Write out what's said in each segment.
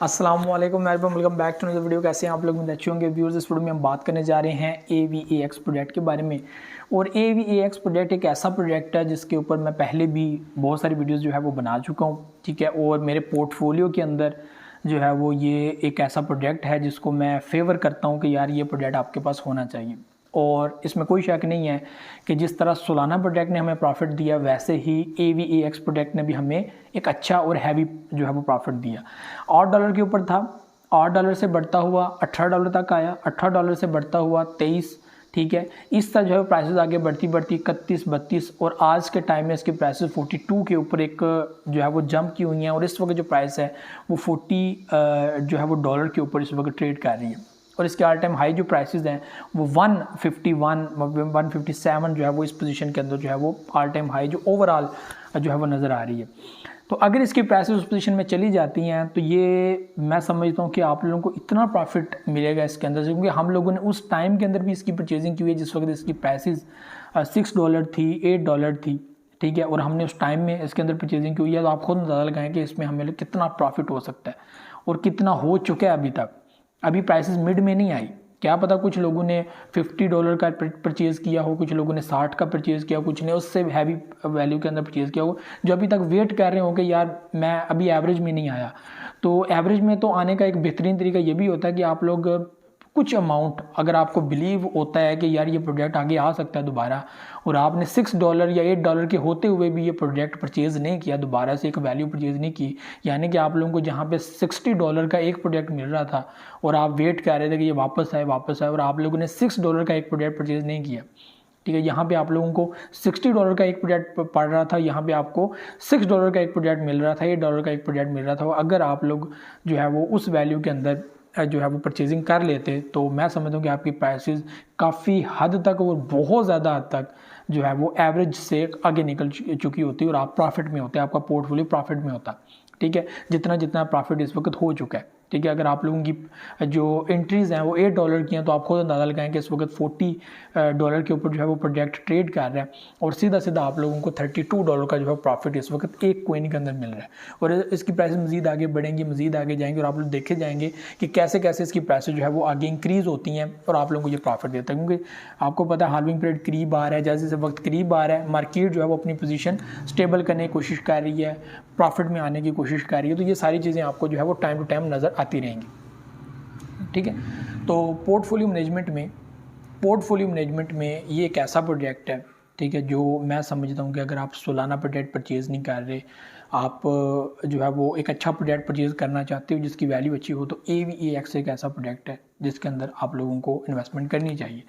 अस्सलाम वालेकुम welcome back to another video. कैसे हैं आप लोग? अच्छे होंगे व्यूअर्स। इस वीडियो में हम बात करने जा रहे हैं AVAX प्रोजेक्ट के बारे में। और AVAX प्रोजेक्ट एक ऐसा प्रोजेक्ट है जिसके ऊपर मैं पहले भी बहुत सारी वीडियोस जो है वो बना चुका हूँ, ठीक है। और मेरे पोर्टफोलियो के अंदर जो है वो ये एक ऐसा प्रोजेक्ट है जिसको मैं फेवर करता हूँ कि यार ये प्रोजेक्ट आपके पास होना चाहिए। और इसमें कोई शक नहीं है कि जिस तरह सोलाना प्रोजेक्ट ने हमें प्रॉफिट दिया वैसे ही AVAX प्रोजेक्ट ने भी हमें एक अच्छा और हैवी जो है वो प्रॉफिट दिया। $8 के ऊपर था, $8 से बढ़ता हुआ $18 तक आया, $18 से बढ़ता हुआ 23, ठीक है। इस तरह जो है प्राइसेस आगे बढ़ती 31, 32 और आज के टाइम में इसके प्राइसेस 42 के ऊपर एक जो है वो जंप की हुई हैं। और इस वक्त जो प्राइस है वो 40 जो है वो डॉलर के ऊपर इस वक्त ट्रेड कर रही है। और इसके ऑल टाइम हाई जो प्राइसेस हैं वो 151, 157 जो है वो इस पोजीशन के अंदर जो है वो ऑल टाइम हाई जो ओवरऑल जो है वो नज़र आ रही है। तो अगर इसकी प्राइसेस उस पोजीशन में चली जाती हैं तो ये मैं समझता हूँ कि आप लोगों को इतना प्रॉफिट मिलेगा इसके अंदर से, क्योंकि हम लोगों ने उस टाइम के अंदर भी इसकी परचेजिंग की हुई है जिस वक्त इसकी प्राइसेस $6 थी, $8 थी, ठीक है। और हमने उस टाइम में इसके अंदर परचेजिंग की हुई है। तो आप खुद अंदाजा लगाएं कि इसमें हमें कितना प्रॉफिट हो सकता है और कितना हो चुका है अभी तक। अभी प्राइसेस मिड में नहीं आई, क्या पता कुछ लोगों ने $50 का परचेज़ किया हो, कुछ लोगों ने 60 का परचेज़ किया हो, कुछ ने उससे हैवी वैल्यू के अंदर परचेज़ किया हो, जो अभी तक वेट कर रहे हो कि यार मैं अभी एवरेज में नहीं आया। तो एवरेज में तो आने का एक बेहतरीन तरीका ये भी होता है कि आप लोग कुछ अमाउंट, अगर आपको बिलीव होता है कि यार ये प्रोजेक्ट आगे आ सकता है दोबारा, और आपने $6 या $8 के होते हुए भी ये प्रोजेक्ट परचेज़ नहीं किया, दोबारा से एक वैल्यू परचेज़ नहीं की, यानी कि आप लोगों को जहाँ पे $60 का एक प्रोजेक्ट मिल रहा था और आप वेट कर रहे थे कि ये वापस आए, और आप लोगों ने $6 का एक प्रोजेक्ट परचेज़ नहीं किया, ठीक है। यहाँ पे आप लोगों को $60 का एक प्रोजेक्ट पड़ रहा था, यहाँ पे आपको $6 का एक प्रोजेक्ट मिल रहा था, $8 का एक प्रोजेक्ट मिल रहा था। अगर आप लोग जो है वो उस वैल्यू के अंदर जो है वो परचेजिंग कर लेते तो मैं समझता हूँ कि आपकी प्राइसेस काफ़ी हद तक और बहुत ज़्यादा हद तक जो है वो एवरेज से आगे निकल चुकी होती और आप प्रॉफिट में होते, आपका पोर्टफोलियो प्रॉफिट में होता, ठीक है। जितना प्रॉफिट इस वक्त हो चुका है, ठीक है। अगर आप लोगों की जो एंट्रीज़ हैं वो $8 की हैं तो आप खुद अंदाज़ा लगाएं कि इस वक्त $40 के ऊपर जो है वो प्रोजेक्ट ट्रेड कर रहा है और सीधा आप लोगों को $32 का जो है प्रॉफिट इस वक्त एक कोइन के अंदर मिल रहा है। और इसकी प्राइस मज़ीद आगे बढ़ेंगी, मज़ीद आगे जाएंगे और आप लोग देखे जाएंगे कि कैसे कैसे इसकी प्राइसेस जो है वो आगे इंक्रीज़ होती हैं और आप लोगों को ये प्रॉफिट देता है। क्योंकि आपको पता है हाल्विंग पीरियड करीब आ रहा है, जैसे वक्त करीब आ रहा है मार्केट जो है वो अपनी पोजीशन स्टेबल करने की कोशिश कर रही है, प्रॉफिट में आने की कोशिश कर रही है। तो ये सारी चीज़ें आपको जो है वो टाइम टू टाइम नज़र आती रहेंगी, ठीक है। तो पोर्टफोलियो मैनेजमेंट में ये एक ऐसा प्रोजेक्ट है, ठीक है, जो मैं समझता हूँ कि अगर आप सालाना प्रोजेक्ट परचेज़ नहीं कर रहे, आप जो है वो एक अच्छा प्रोजेक्ट परचेज़ करना चाहते हो जिसकी वैल्यू अच्छी हो, तो AVAX एक ऐसा प्रोजेक्ट है जिसके अंदर आप लोगों को इन्वेस्टमेंट करनी चाहिए।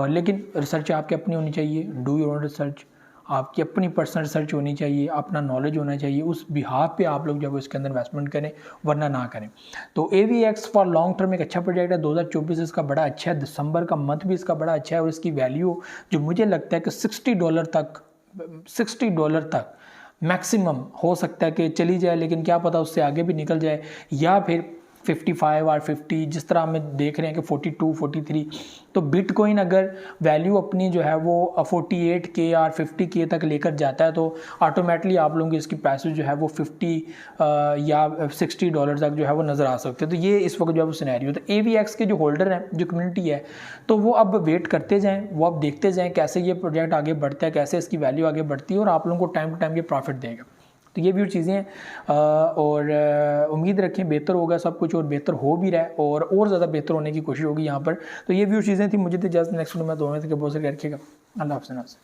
लेकिन रिसर्च आपकी अपनी होनी चाहिए, डू योर ओन रिसर्च, आपकी अपनी पर्सनल रिसर्च होनी चाहिए, अपना नॉलेज होना चाहिए, उस बिहाफ पे आप लोग जब इसके अंदर इन्वेस्टमेंट करें, वरना ना करें। तो AVAX फॉर लॉन्ग टर्म एक अच्छा प्रोजेक्ट है। 2024 इसका बड़ा अच्छा है, दिसंबर का मंथ भी इसका बड़ा अच्छा है और इसकी वैल्यू जो मुझे लगता है कि $60 तक मैक्सिमम हो सकता है कि चली जाए, लेकिन क्या पता उससे आगे भी निकल जाए, या फिर 55 और 50 जिस तरह हमें देख रहे हैं कि 42, 43। तो बिटकॉइन अगर वैल्यू अपनी जो है वो 48K और 50K तक लेकर जाता है तो ऑटोमेटिकली आप लोगों की इसकी प्राइसेस जो है वो 50 या $60 तक जो है वो नज़र आ सकते हैं। तो ये इस वक्त जो है वो सिनेरियो। तो AVAX के जो होल्डर हैं, जो कम्युनिटी है, तो वो अब वेट करते जाएँ, वो अब देखते जाएँ कैसे ये प्रोजेक्ट आगे बढ़ता है, कैसे इसकी वैल्यू आगे बढ़ती है और आप लोगों को टाइम टू टाइम ये प्रॉफिट देगा। तो ये भी चीज़ें हैं और उम्मीद रखें बेहतर होगा सब कुछ और बेहतर हो भी रहा है और ज़्यादा बेहतर होने की कोशिश होगी यहाँ पर। तो ये भी चीज़ें थी, मुझे तो जस्ट नेक्स्ट वीडियो में 2 में से बहुत से रखिएगा। अल्लाह हाफ़िज़।